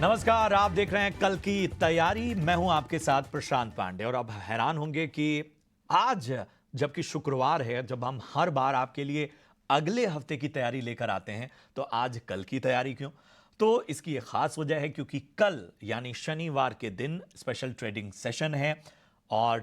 नमस्कार, आप देख रहे हैं कल की तैयारी। मैं हूं आपके साथ प्रशांत पांडे। और अब हैरान होंगे कि आज जबकि शुक्रवार है, जब हम हर बार आपके लिए अगले हफ्ते की तैयारी लेकर आते हैं, तो आज कल की तैयारी क्यों? तो इसकी एक खास वजह है, क्योंकि कल यानी शनिवार के दिन स्पेशल ट्रेडिंग सेशन है। और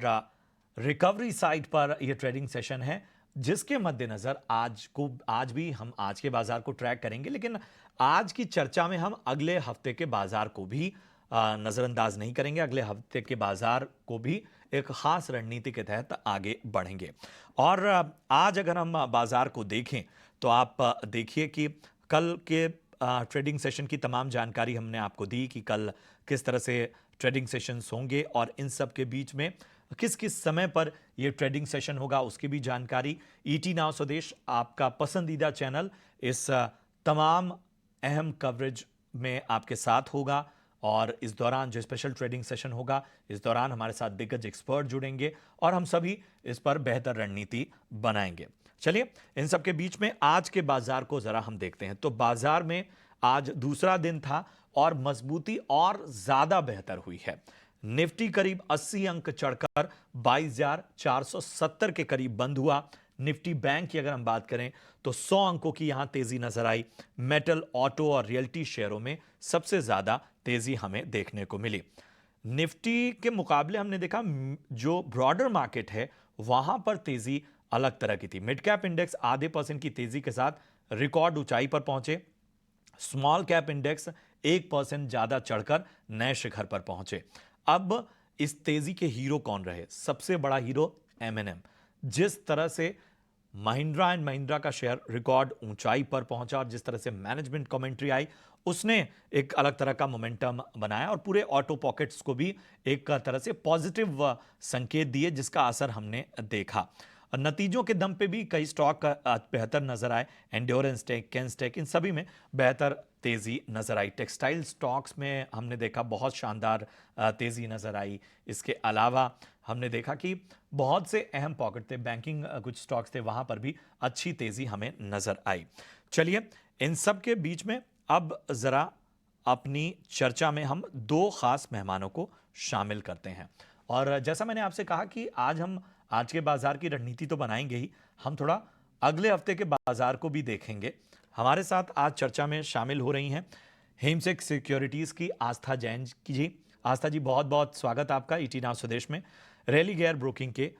रिकवरी साइड पर यह ट्रेडिंग सेशन है, जिसके मद्देनजर आज भी हम आज के बाजार को ट्रैक करेंगे। लेकिन आज की चर्चा में हम अगले हफ्ते के बाजार को भी नजरअंदाज नहीं करेंगे। अगले हफ्ते के बाजार को भी एक खास रणनीति के तहत आगे बढ़ेंगे। और आज अगर हम बाजार को देखें, तो आप देखिए कि कल के ट्रेडिंग सेशन की तमाम जानकारी हमने आपको दी कि कल किस तरह से ट्रेडिंग सेशंस होंगे और इन सब के बीच में किस किस समय पर यह ट्रेडिंग सेशन होगा, उसकी भी जानकारी। ईटी नाउ स्वदेश, आपका पसंदीदा चैनल, इस तमाम अहम कवरेज में आपके साथ होगा। और इस दौरान जो स्पेशल ट्रेडिंग सेशन होगा, इस दौरान हमारे साथ दिग्गज एक्सपर्ट जुड़ेंगे और हम सभी इस पर बेहतर रणनीति बनाएंगे। चलिए, इन सब के बीच में आज के बाजार को जरा हम देखते हैं। तो बाजार में आज दूसरा दिन था और मजबूती और ज्यादा बेहतर हुई है। निफ्टी करीब 80 अंक चढ़कर 22,470 के करीब बंद हुआ। निफ्टी बैंक की अगर हम बात करें, तो 100 अंकों की यहां तेजी नजर आई। मेटल, ऑटो और रियल्टी शेयरों में सबसे ज्यादा तेजी हमें देखने को मिली। निफ्टी के मुकाबले हमने देखा जो ब्रॉडर मार्केट है, वहां पर तेजी अलग तरह की थी। मिड कैप इंडेक्स आधे परसेंट की तेजी के साथ रिकॉर्ड ऊंचाई पर पहुंचे। स्मॉल कैप इंडेक्स 1% ज्यादा चढ़कर नए शिखर पर पहुंचे। अब इस तेजी के हीरो कौन रहे? सबसे बड़ा हीरो एमएनएम। जिस तरह से महिंद्रा एंड महिंद्रा का शेयर रिकॉर्ड ऊंचाई पर पहुंचा और जिस तरह से मैनेजमेंट कमेंट्री आई, उसने एक अलग तरह का मोमेंटम बनाया और पूरे ऑटो पॉकेट्स को भी एक तरह से पॉजिटिव संकेत दिए, जिसका असर हमने देखा। नतीजों के दम पे भी कई स्टॉक बेहतर नजर आए। एंड्योरेंस टेक, कैंसटेक, इन सभी में बेहतर तेजी नजर आई। टेक्सटाइल स्टॉक्स में हमने देखा बहुत शानदार तेजी नजर आई। इसके अलावा हमने देखा कि बहुत से अहम पॉकेट थे, बैंकिंग कुछ स्टॉक्स थे, वहां पर भी अच्छी तेजी हमें नजर आई। चलिए, इन सब के बीच में अब जरा अपनी चर्चा में हम दो खास मेहमानों को शामिल करते हैं। और जैसा मैंने आपसे कहा कि हम आज के बाजार की रणनीति तो बनाएंगे ही, हम थोड़ा अगले हफ्ते के बाजार को भी देखेंगे। हमारे साथ आज चर्चा में शामिल हो रही हैं हेमसेक सिक्योरिटीज की आस्था जैन जी। आस्था जी, बहुत बहुत स्वागत आपका ईटी नाउ स्वदेश में। रैली गेयर ब्रोकिंग के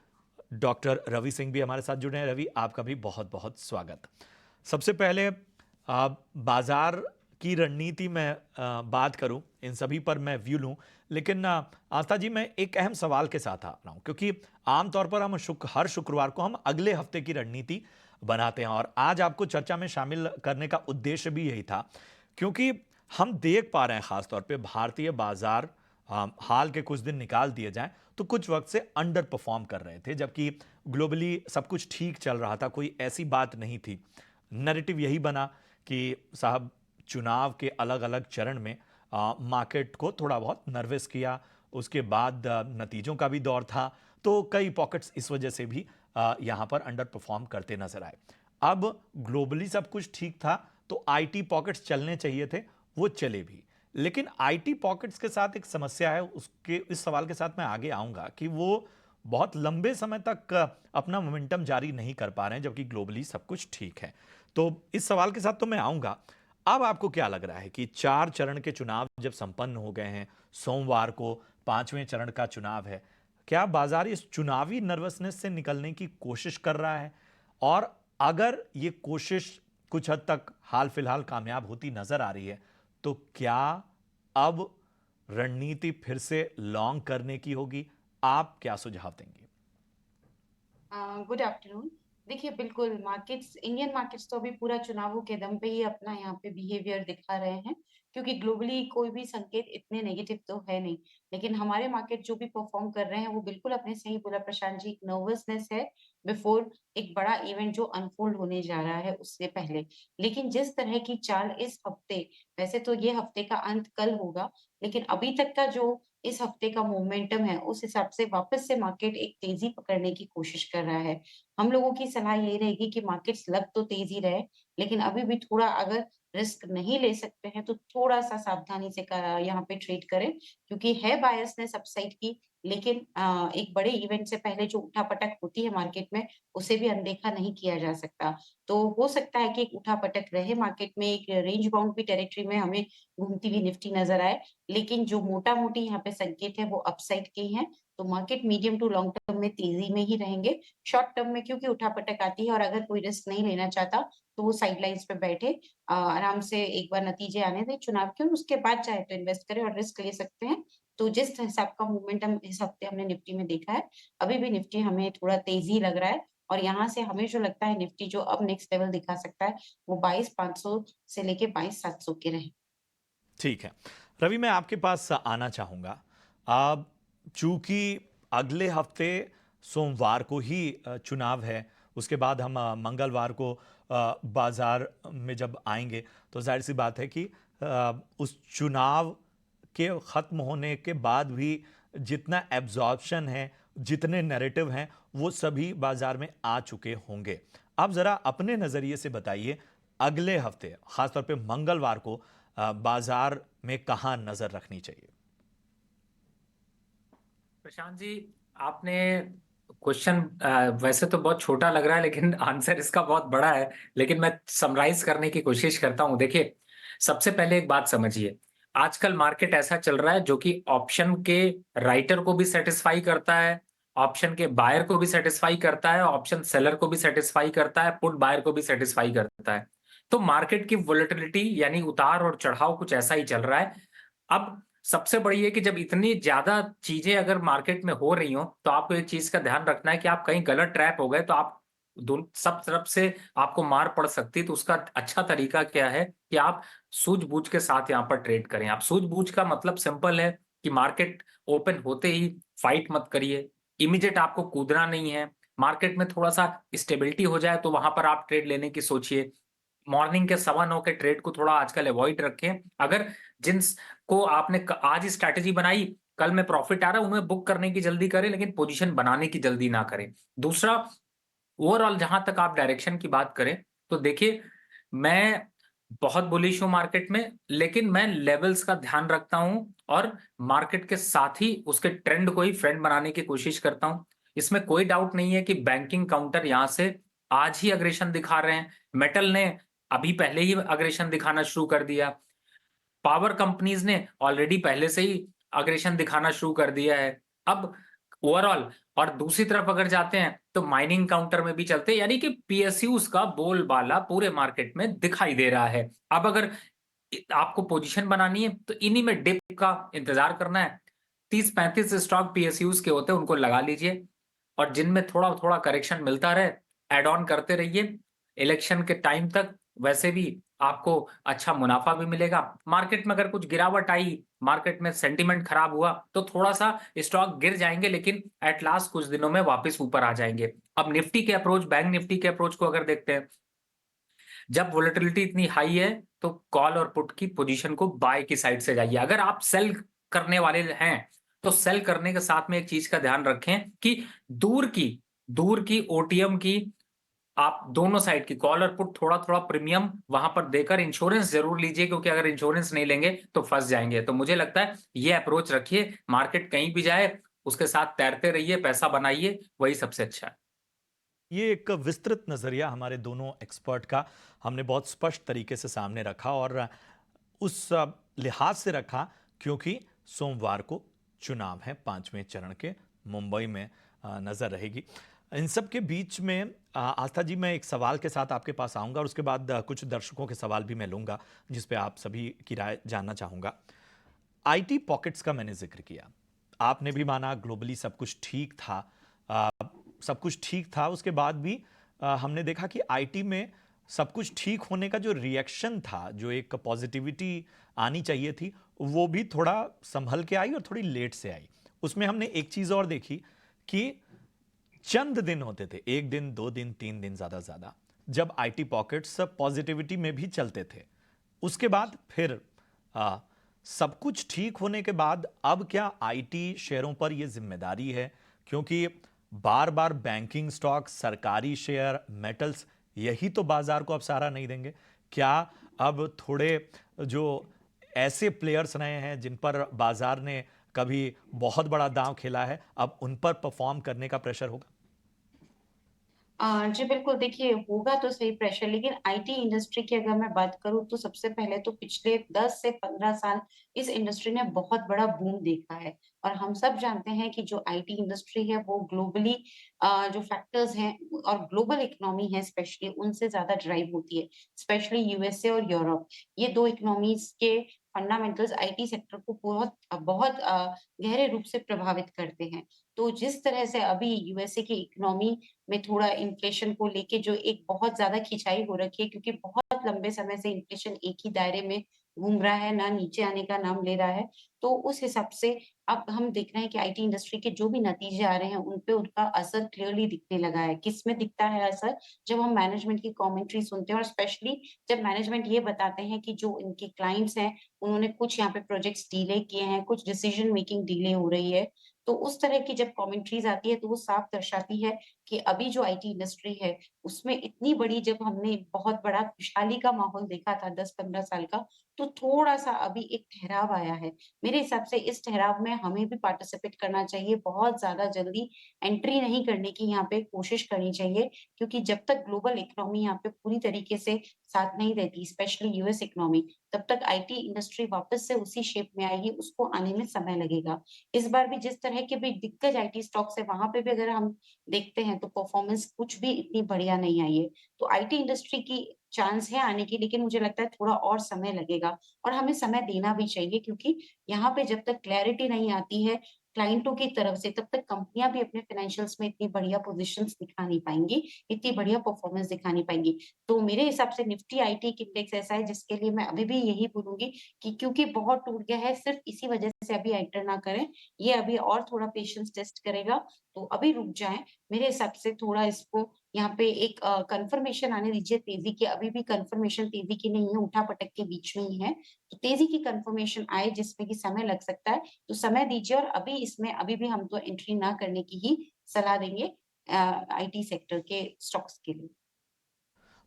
डॉक्टर रवि सिंह भी हमारे साथ जुड़े हैं। रवि, आपका भी बहुत बहुत स्वागत। सबसे पहले बाजार की रणनीति में बात करूं, इन सभी पर मैं व्यू लूं, लेकिन आस्था जी, मैं एक अहम सवाल के साथ आ रहा हूं, क्योंकि आमतौर पर हर शुक्रवार को हम अगले हफ्ते की रणनीति बनाते हैं और आज आपको चर्चा में शामिल करने का उद्देश्य भी यही था, क्योंकि हम देख पा रहे हैं खासतौर पे भारतीय बाजार हाल के कुछ दिन निकाल दिए जाएं तो कुछ वक्त से अंडर परफॉर्म कर रहे थे, जबकि ग्लोबली सब कुछ ठीक चल रहा था, कोई ऐसी बात नहीं थी। नैरेटिव यही बना कि साहब, चुनाव के अलग अलग चरण में मार्केट को थोड़ा बहुत नर्वस किया। उसके बाद नतीजों का भी दौर था, तो कई पॉकेट्स इस वजह से भी यहां पर अंडर परफॉर्म करते नजर आए। अब ग्लोबली सब कुछ ठीक था, तो आईटी पॉकेट्स चलने चाहिए थे, वो चले भी। लेकिन आईटी पॉकेट्स के साथ एक समस्या है, उसके इस सवाल के साथ मैं आगे आऊंगा कि वो बहुत लंबे समय तक अपना मोमेंटम जारी नहीं कर पा रहे हैं, जबकि ग्लोबली सब कुछ ठीक है। तो इस सवाल के साथ तो मैं आऊंगा। अब आपको क्या लग रहा है कि 4 चरण के चुनाव जब संपन्न हो गए हैं, सोमवार को 5वें चरण का चुनाव है, क्या बाजार इस चुनावी नर्वसनेस से निकलने की कोशिश कर रहा है? और अगर ये कोशिश कुछ हद तक हाल फिलहाल कामयाब होती नजर आ रही है, तो क्या अब रणनीति फिर से लॉन्ग करने की होगी? आप क्या सुझाव देंगे? Good afternoon. देखिए, बिल्कुल मार्केट्स, इंडियन मार्केट्स तो अभी पूरा चुनावों के दम पे ही अपना यहाँ पे बिहेवियर दिखा रहे हैं, क्योंकि ग्लोबली कोई भी संकेत इतने नेगेटिव तो है नहीं। लेकिन हमारे मार्केट जो भी परफॉर्म कर रहे हैं, वो बिल्कुल आपने सही बोला प्रशांत जी, एक नर्वसनेस है बिफोर एक बड़ा इवेंट जो अनफोल्ड होने जा रहा है उससे पहले। लेकिन जिस तरह की चाल इस हफ्ते, वैसे तो ये हफ्ते का अंत कल होगा, लेकिन अभी तक का जो इस हफ्ते का मोमेंटम है, उस हिसाब से वापस से मार्केट एक तेजी पकड़ने की कोशिश कर रहा है। हम लोगों की सलाह यही रहेगी कि मार्केट्स लग तो तेज ही रहे, लेकिन अभी भी थोड़ा अगर रिस्क नहीं ले सकते हैं, तो थोड़ा-सा सावधानी से क यहाँ पे ट्रेड करें, क्योंकि है बायसनेस अपसाइड की, लेकिन एक बड़े इवेंट से पहले जो उठा-पटक होती है मार्केट में, उसे भी अनदेखा नहीं किया जा सकता। तो हो सकता है कि एक उठा-पटक रहे मार्केट में, एक रेंज बाउंड भी टेरिटरी में हमें घूमती हुई निफ्टी नज़र आए, लेकिन जो मोटा-मोटी यहाँ पे संकेत है वो अपसाइड के ही हैं, तो market medium to long term में तेज़ी में ही रहेंगे। शॉर्ट टर्म में क्योंकि उठा-पटक आती है और अगर कोई रिस्क नहीं लेना चाहता, तो वो साइडलाइन्स पे बैठे आराम से एक बार नतीजे आने दें चुनाव के और उसके बाद चाहे तो इन्वेस्ट करें और रिस्क ले सकते हैं। तो जिस हिसाब का मोमेंटम इस हफ्ते हमने निफ्टी में देखा है, अभी भी निफ्टी हमें थोड़ा तेज़ी लग रहा है और यहाँ से हमें जो लगता है निफ्टी जो अब नेक्स्ट लेवल दिखा सकता है, वो 22,500 से लेके 22,700 के रहे। ठीक है। रवि, मैं आपके पास आना चाहूँगा। अब चूँकि अगले हफ्ते सोमवार को ही चुनाव है, उसके बाद हम मंगलवार को बाज़ार में जब आएँगे, तो ज़ाहिर-सी बात है कि उस चुनाव के ख़त्म होने के बाद भी जितना एब्ज़ॉर्प्शन है, जितने नैरेटिव हैं, वो सभी बाज़ार में आ चुके होंगे। आप ज़रा अपने नज़रिए से बताइए, अगले हफ्ते, ख़ास तौर पे मंगलवार को बाजार में कहाँ नजर रखनी चाहिए? प्रशांत जी, आपने क्वेश्चन वैसे तो बहुत छोटा लग रहा है, लेकिन आंसर इसका बहुत बड़ा है। लेकिन मैं समराइज करने की कोशिश करता हूं। देखिए, सबसे पहले एक बात समझिए। आजकल मार्केट ऐसा चल रहा है जो कि ऑप्शन के राइटर को भी सेटिस्फाई करता है, ऑप्शन के बायर को भी सेटिस्फाई करता है, ऑप्शन सेलर को भी सेटिस्फाई करता है, पुट बायर को भी सेटिस्फाई करता है। तो मार्केट की वोलेटिलिटी यानी उतार और चढ़ाव कुछ ऐसा ही चल रहा है। अब सबसे बड़ी है कि जब इतनी ज्यादा चीजें अगर मार्केट में हो रही हो, तो आपको एक चीज का ध्यान रखना है कि आप कहीं गलत ट्रैप हो गए तो आप सब तरफ से आपको मार पड़ सकती है। तो उसका अच्छा तरीका क्या है कि आप सूझबूझ के साथ यहाँ पर ट्रेड करें। आप सूझबूझ का मतलब सिंपल है कि मार्केट ओपन होते ही फाइट मत करिए, इमीडिएट आपको कूदना नहीं है। मार्केट में थोड़ा सा स्टेबिलिटी हो जाए तो वहां पर आप ट्रेड लेने की सोचिए। मॉर्निंग के 9:15 के ट्रेड को थोड़ा आजकल अवॉइड रखें। अगर जिन को आपने आज स्ट्रैटेजी बनाई, कल में प्रॉफिट आ रहा है, उन्हें बुक करने की जल्दी करें, लेकिन पोजीशन बनाने की जल्दी ना करें। दूसरा, ओवरऑल जहां तक आप डायरेक्शन की बात करें, तो देखिए, मैं बहुत बुलिश हूं मार्केट में, लेकिन मैं लेवल्स का ध्यान रखता हूं और मार्केट के साथ ही उसके ट्रेंड को ही फ्रेंड बनाने की कोशिश करता हूं। इसमें कोई डाउट नहीं है कि बैंकिंग काउंटर यहां से आज ही अग्रेशन दिखा रहे हैं। मेटल ने अभी पहले ही अग्रेशन दिखाना शुरू कर दिया। पावर कंपनीज ने ऑलरेडी पहले से ही अग्रेशन दिखाना शुरू कर दिया है। अब ओवरऑल और दूसरी तरफ अगर जाते हैं तो माइनिंग काउंटर में भी चलते हैं, यानी कि पीएसयूज का बोलबाला पूरे मार्केट में दिखाई दे रहा है। अब अगर आपको पोजीशन बनानी है तो इन्हीं में डिप का इंतजार करना है। 30-35 स्टॉक पीएसयूज के होते हैं, उनको लगा लीजिए और जिनमें थोड़ा थोड़ा करेक्शन मिलता रहे, एड ऑन करते रहिए। इलेक्शन के टाइम तक वैसे भी आपको अच्छा मुनाफा भी मिलेगा। मार्केट में अगर कुछ गिरावट आई, मार्केट में सेंटीमेंट खराब हुआ, तो थोड़ा सा स्टॉक गिर जाएंगे, लेकिन एट लास्ट कुछ दिनों में वापस ऊपर आ जाएंगे। अब निफ्टी के अप्रोच, बैंक निफ्टी के अप्रोच को अगर देखते हैं, जब वोलेटिलिटी इतनी हाई है तो कॉल और पुट की पोजीशन को बाय की साइड से जाइए। अगर आप सेल करने वाले हैं तो सेल करने के साथ में एक चीज का ध्यान रखें कि दूर की दूर की ओटीएम की आप दोनों साइड की कॉल और पुट थोड़ा थोड़ा प्रीमियम वहां पर देकर इंश्योरेंस जरूर लीजिए, क्योंकि अगर इंश्योरेंस नहीं लेंगे तो फंस जाएंगे। तो मुझे लगता है ये अप्रोच रखिए, मार्केट कहीं भी जाए उसके साथ तैरते रहिए, पैसा बनाइए, वही सबसे अच्छा है। ये एक विस्तृत नज़रिया हमारे दोनों एक्सपर्ट का हमने बहुत स्पष्ट तरीके से सामने रखा और उस लिहाज से रखा क्योंकि सोमवार को चुनाव है 5वें चरण के, मुंबई में नज़र रहेगी। इन सब के बीच में आस्था जी, मैं एक सवाल के साथ आपके पास आऊंगा और उसके बाद कुछ दर्शकों के सवाल भी मैं लूंगा जिस पे आप सभी की राय जानना चाहूंगा। आईटी पॉकेट्स का मैंने जिक्र किया, आपने भी माना ग्लोबली सब कुछ ठीक था। आ, सब कुछ ठीक था, उसके बाद भी हमने देखा कि आईटी में सब कुछ ठीक होने का जो रिएक्शन था, जो एक पॉजिटिविटी आनी चाहिए थी, वो भी थोड़ा संभल के आई और थोड़ी लेट से आई। उसमें हमने एक चीज और देखी कि चंद दिन होते थे, 1 दिन 2 दिन 3 दिन ज्यादा जब आईटी पॉकेट्स पॉजिटिविटी में भी चलते थे। उसके बाद फिर आ, सब कुछ ठीक होने के बाद अब क्या आईटी शेयरों पर यह जिम्मेदारी है, क्योंकि बार बार बैंकिंग स्टॉक, सरकारी शेयर, मेटल्स, यही तो बाजार को अब सहारा नहीं देंगे? क्या अब थोड़े जो ऐसे प्लेयर्स रहे हैं जिन पर बाजार ने कभी बहुत बड़ा दांव खेला है, अब उन पर परफॉर्म करने का प्रेशर होगा? जी बिल्कुल, देखिए होगा तो सही प्रेशर, लेकिन आईटी इंडस्ट्री की अगर मैं बात करूँ तो सबसे पहले तो पिछले 10 से 15 साल इस इंडस्ट्री ने बहुत बड़ा बूम देखा है। और हम सब जानते हैं कि जो आईटी इंडस्ट्री है वो ग्लोबली जो फैक्टर्स हैं और ग्लोबल इकोनॉमी है स्पेशली उनसे ज़्यादा ड्राइव होती है, स्पेशली यूएसए और यूरोप। ये 2 इकोनॉमीज़ के फंडामेंटल्स आईटी सेक्टर को बहुत गहरे रूप से प्रभावित करते हैं। तो जिस तरह से अभी यूएसए की इकोनॉमी में थोड़ा इन्फ्लेशन को लेके जो एक बहुत ज़्यादा खिंचाई हो रखी है क्योंकि बहुत लंबे समय से इन्फ्लेशन एक ही दायरे में घूम रहा है, ना नीचे आने का नाम ले रहा है। तो उस हिसाब से अब हम देख रहे हैं कि आईटी इंडस्ट्री के जो भी नतीजे आ रहे हैं, उन पे उनका असर क्लियरली दिखने लगा है। किसमें दिखता है असर? जब हम मैनेजमेंट की कमेंट्री सुनते हैं और स्पेशली जब मैनेजमेंट ये बताते हैं कि जो इनके क्लाइंट्स हैं, उन्होंने कुछ यहाँ पे प्रोजेक्ट्स डिले किए हैं, कुछ डिसीजन मेकिंग डिले हो रही है। तो उस तरह की जब कमेंट्रीज़ आती है, तो वो साफ दर्शाती है कि अभी जो आईटी इंडस्ट्री है, उसमें इतनी बड़ी जब हमने बहुत बड़ा खुशहाली का माहौल देखा था 10-15 साल का, तो थोड़ा-सा अभी एक ठहराव आया है। मेरे हिसाब से इस ठहराव में हमें भी पार्टिसिपेट करना चाहिए, बहुत ज़्यादा जल्दी एंट्री नहीं करने की यहाँ पे कोशिश करनी चाहिए, क्योंकि जब तक ग्लोबल इकोनॉमी यहाँ पे पूरी तरीके से साथ नहीं देती, स्पेशली यूएस इकोनॉमी, तब तक आईटी इंडस्ट्री वापस से उसी शेप में आएगी, उसको आने में समय लगेगा। इस बार भी जिस तरह के भी दिग्गज आईटी स्टॉक्स है, वहाँ पे भी अगर हम देखते हैं तो परफॉर्मेंस कुछ भी इतनी बढ़िया नहीं आई है। तो आईटी इंडस्ट्री की चांस है आने की, लेकिन मुझे लगता है थोड़ा और समय लगेगा और हमें समय देना भी चाहिए क्योंकि यहाँ पे जब तक क्लैरिटी नहीं आती है क्लाइंटों की तरफ से, तब तक कंपनियाँ भी अपने फाइनेंशियल्स में इतनी बढ़िया पोज़ीशंस दिखा नहीं पाएँगी, इतनी बढ़िया परफॉर्मेंस दिखा नहीं पाएँगी। तो मेरे हिसाब से निफ्टी आईटी इंडेक्स ऐसा है जिसके लिए मैं अभी भी यही बोलूँगी कि क्योंकि बहुत टूट गया है, सिर्फ इसी वजह से अभी एंटर ना करें। ये अभी और थोड़ा पेशेंस टेस्ट करेगा, तो अभी रुक जाएँ। मेरे हिसाब से थोड़ा इसको यहाँ पे एक कन्फर्मेशन आने दीजिए तेज़ी की, अभी भी कन्फर्मेशन तेज़ी की नहीं है, उठा-पटक के बीच में ही है। तो तेज़ी की कन्फर्मेशन आए जिसमें कि समय लग सकता है, तो समय दीजिए और अभी इसमें अभी भी हम तो एंट्री ना करने की ही सलाह देंगे आईटी सेक्टर के स्टॉक्स के लिए।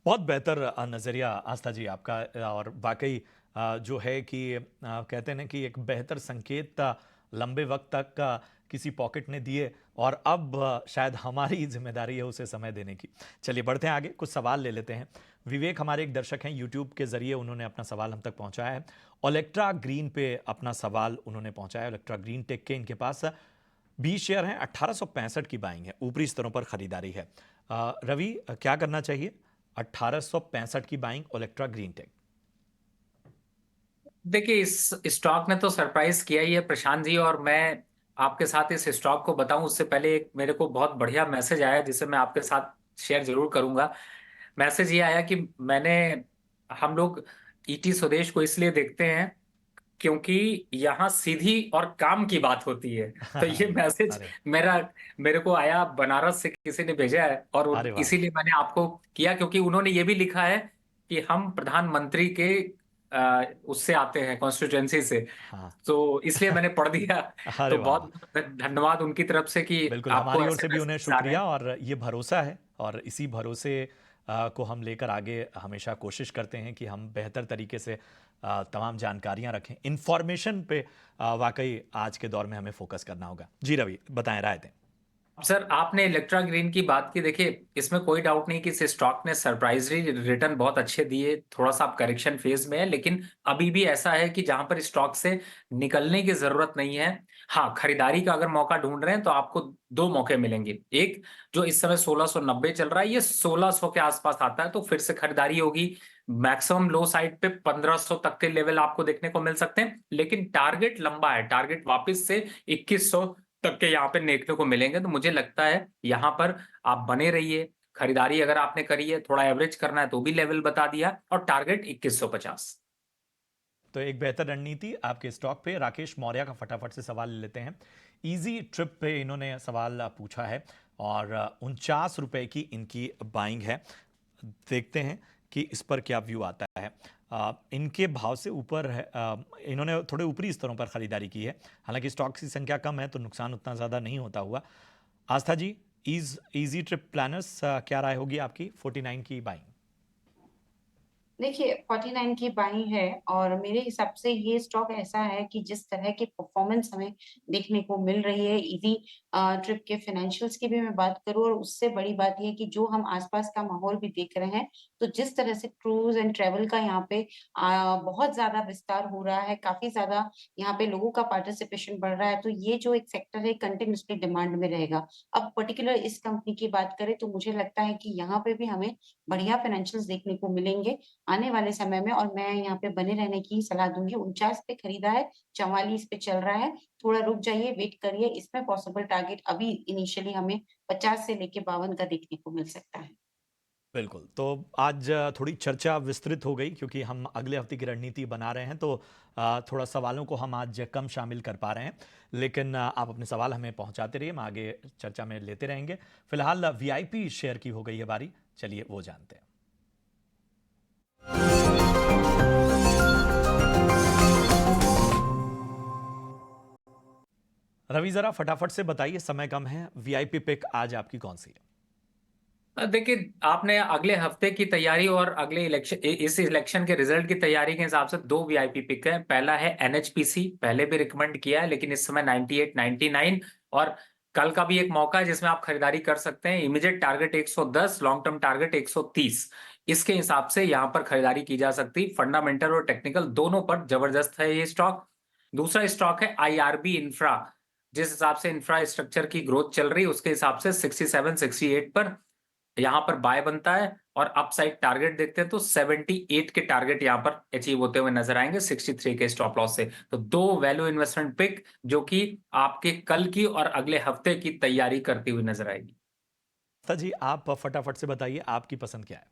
बहुत बेहतर नज़रिया आस्था जी आपका, और वाकई जो है कि कहते हैं ना कि एक बेहतर संकेत लंबे वक्त तक किसी पॉकेट ने दिए, और अब शायद हमारी जिम्मेदारी है उसे समय देने की। चलिए बढ़ते हैं आगे, कुछ सवाल ले लेते हैं। विवेक हमारे एक दर्शक हैं, यूट्यूब के जरिए उन्होंने अपना सवाल हम तक पहुंचाया है। ओलेक्ट्रा ग्रीन पे अपना सवाल उन्होंने पहुंचाया। ओलेक्ट्रा ग्रीन टेक के इनके पास 20 शेयर हैं, 1865 की बाइंग है, ऊपरी स्तरों पर खरीदारी है। रवि, क्या करना चाहिए? 1865 की बाइंग ओलेक्ट्रा ग्रीन टेक। देखिए, इस स्टॉक ने तो सरप्राइज किया ही है प्रशांत जी। और मैं आपके साथ इस स्टॉक को बताऊं उससे पहले एक मेरे को बहुत बढ़िया मैसेज आया जिसे मैं आपके साथ शेयर जरूर करूंगा। मैसेज ये आया कि मैंने हम लोग ईटी स्वदेश को इसलिए देखते हैं क्योंकि यहाँ सीधी और काम की बात होती है। तो ये मैसेज अरे वाह, मेरे को आया, बनारस से किसी ने भेजा है और अरे वाह वाह। इसीलिए मैंने आपको किया, क्योंकि उन्होंने ये भी लिखा है कि हम प्रधानमंत्री के उससे आते हैं, कॉन्स्टिट्यूएंसी से। हाँ। तो इसलिए मैंने पढ़ दिया। अरे तो वाह बहुत वाह। बहुत धन्यवाद उनकी तरफ से कि बिल्कुल, आपको हमारी ओर ऐसे से भी उन्हें मैसेज आ रहे शुक्रिया, हैं। और ये भरोसा है, और इसी भरोसे को हम लेकर आगे हमेशा कोशिश करते हैं कि हम बेहतर तरीके से तमाम जानकारियां रखें। इंफॉर्मेशन पे वाकई आज के दौर में हमें फोकस करना होगा। जी रवि, बताएं, राय दें। सर, आपने इलेक्ट्रा ग्रीन की बात की। देखिए, इसमें कोई डाउट नहीं कि इस स्टॉक ने सरप्राइजली रिटर्न बहुत अच्छे दिए। थोड़ा सा आप करेक्शन फेज में है, लेकिन अभी भी ऐसा है कि जहां पर स्टॉक से निकलने की जरूरत नहीं है। हाँ, खरीदारी का अगर मौका ढूंढ रहे हैं तो आपको दो मौके मिलेंगे। एक, जो इस समय 1690 चल रहा है, ये 1600 के आसपास आता है तो फिर से खरीदारी होगी। मैक्सिमम लो साइड पे 1500 तक के लेवल आपको देखने को मिल सकते हैं, लेकिन टारगेट लंबा है। टारगेट वापस से 2100 तक के यहाँ पे देखने को मिलेंगे। तो मुझे लगता है यहाँ पर आप बने रहिए। खरीदारी अगर आपने करी है, थोड़ा एवरेज करना है तो भी लेवल बता दिया, और टारगेट 2150। तो एक बेहतर रणनीति आपके स्टॉक पे। राकेश मौर्य का फटाफट से सवाल ले लेते हैं। इजी ट्रिप पे इन्होंने सवाल पूछा है, और 49 रुपए की इनकी बाइंग है। देखते हैं कि इस पर क्या व्यू आता है। इनके भाव से ऊपर है, इन्होंने थोड़े ऊपरी स्तरों पर खरीदारी की है। हालांकि स्टॉक की संख्या कम है तो नुकसान उतना ज़्यादा नहीं होता हुआ। आस्था जी, इजी ट्रिप प्लानर्स, क्या राय होगी आपकी 49 की बाइंग? देखिए 49 की बाई है और मेरे हिसाब से ये स्टॉक ऐसा है कि जिस तरह की परफॉर्मेंस हमें देखने को मिल रही है इजी ट्रिप के फाइनेंशियल्स की भी मैं बात करूँ और उससे बड़ी बात ये है कि जो हम आसपास का माहौल भी देख रहे हैं, तो जिस तरह से क्रूज एंड ट्रैवल का यहाँ पे बहुत ज़्यादा विस्तार हो रहा है, काफ़ी ज़्यादा यहाँ पे लोगों का पार्टिसिपेशन बढ़ रहा है, तो ये जो एक सेक्टर है कंटिन्यूअसली डिमांड में रहेगा। अब पर्टिकुलर इस कंपनी की बात करें तो मुझे लगता है कि यहाँ पे भी हमें बढ़िया फाइनेंशियल्स देखने को मिलेंगे आने वाले समय में और मैं यहाँ पे बने रहने की सलाह दूँगी। 49 पे खरीदा है, 44 पे चल रहा है, थोड़ा रुक जाइए, वेट करिए, इसमें पॉसिबल टारगेट अभी इनिशियली हमें 50 से लेके 52 का देखने को मिल सकता है। बिल्कुल। तो आज थोड़ी चर्चा विस्तृत हो गई क्योंकि हम अगले हफ्ते की रणनीति बना रहे हैं, तो थोड़ा सवालों को हम आज कम शामिल कर पा रहे हैं। लेकिन आप अपने सवाल हमें पहुंचाते रहिए, हम आगे चर्चा में लेते रहेंगे। फिलहाल वीआईपी शेयर की हो गई है बारी, चलिए वो जानते हैं। रवि, जरा फटाफट से बताइए, समय कम है, वीआईपी पिक आज आपकी कौन सी है? देखिए, आपने अगले हफ्ते की तैयारी और अगले इलेक्शन इस इलेक्शन के रिजल्ट की तैयारी के हिसाब से दो वीआईपी पिक है। पहला है एनएचपीसी, पहले भी रिकमेंड किया है लेकिन इस समय 98 99 और कल का भी एक मौका है जिसमें आप खरीदारी कर सकते हैं। Immediate target 110, long term target 130, इसके हिसाब से यहां पर खरीदारी की जा सकती। फंडामेंटल और टेक्निकल दोनों पर जबरदस्त है ये स्टॉक। दूसरा स्टॉक है आईआरबी इंफ्रा। जिस हिसाब से इंफ्रास्ट्रक्चर की ग्रोथ चल रही है उसके हिसाब से 67 68 पर यहां पर बाय बनता है और अपसाइड टारगेट देखते हैं तो 78 के टारगेट यहां पर अचीव होते हुए नजर आएंगे 63 के स्टॉप लॉस से। तो दो वैल्यू इन्वेस्टमेंट पिक जो कि आपके कल की और अगले हफ्ते की तैयारी करती हुई नजर आएगी। जी, आप फटाफट से बताइए, आपकी पसंद क्या है?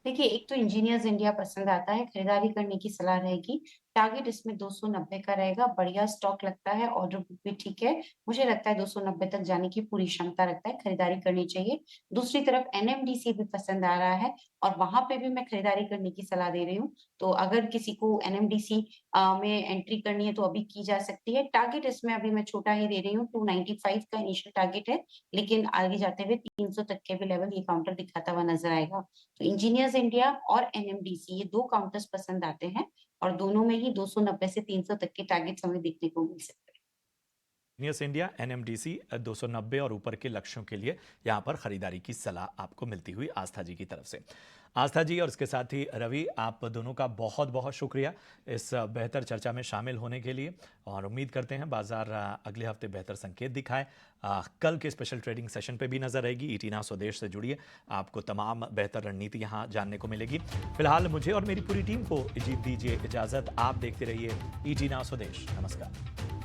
देखिए, एक तो इंजीनियर्स इंडिया पसंद आता है, खरीदारी करने की सलाह रहेगी। टारगेट इसमें 290 का रहेगा, बढ़िया स्टॉक लगता है, ऑर्डर बुक भी ठीक है। मुझे लगता है 290 तक जाने की पूरी क्षमता रखता है, खरीदारी करनी चाहिए। दूसरी तरफ एनएमडीसी भी पसंद आ रहा है और वहाँ पे भी मैं खरीदारी करने की सलाह दे रही हूँ। तो अगर किसी को एनएमडीसी में एंट्री करनी है तो अभी की जा सकती है। टारगेट इसमें अभी मैं छोटा ही दे रही हूँ, 295 का इनिशियल टारगेट है, लेकिन आगे जाते हुए 300 तक के भी लेवल ये काउंटर दिखाता हुआ नज़र आएगा। तो इंजीनियर्स इंडिया और एनएमडीसी ये 2 काउंटर्स पसंद आते हैं और दोनों में ही 290 से 300 तक के टारगेट्स हमें देखने को मिल सकते हैं। न्यूस इंडिया, एनएमडीसी 290 और ऊपर के लक्ष्यों के लिए यहां पर खरीदारी की सलाह आपको मिलती हुई आस्था जी की तरफ से। आस्था जी और इसके साथ ही रवि, आप दोनों का बहुत बहुत शुक्रिया इस बेहतर चर्चा में शामिल होने के लिए, और उम्मीद करते हैं बाजार अगले हफ्ते बेहतर संकेत दिखाए। कल के स्पेशल ट्रेडिंग सेशन पे भी नजर रहेगी। ईटीना स्वदेश से जुड़िए, आपको तमाम बेहतर रणनीति यहाँ जानने को मिलेगी। फिलहाल मुझे और मेरी पूरी टीम को दीजिए इजाजत। आप देखते रहिए ईटीना स्वदेश। नमस्कार।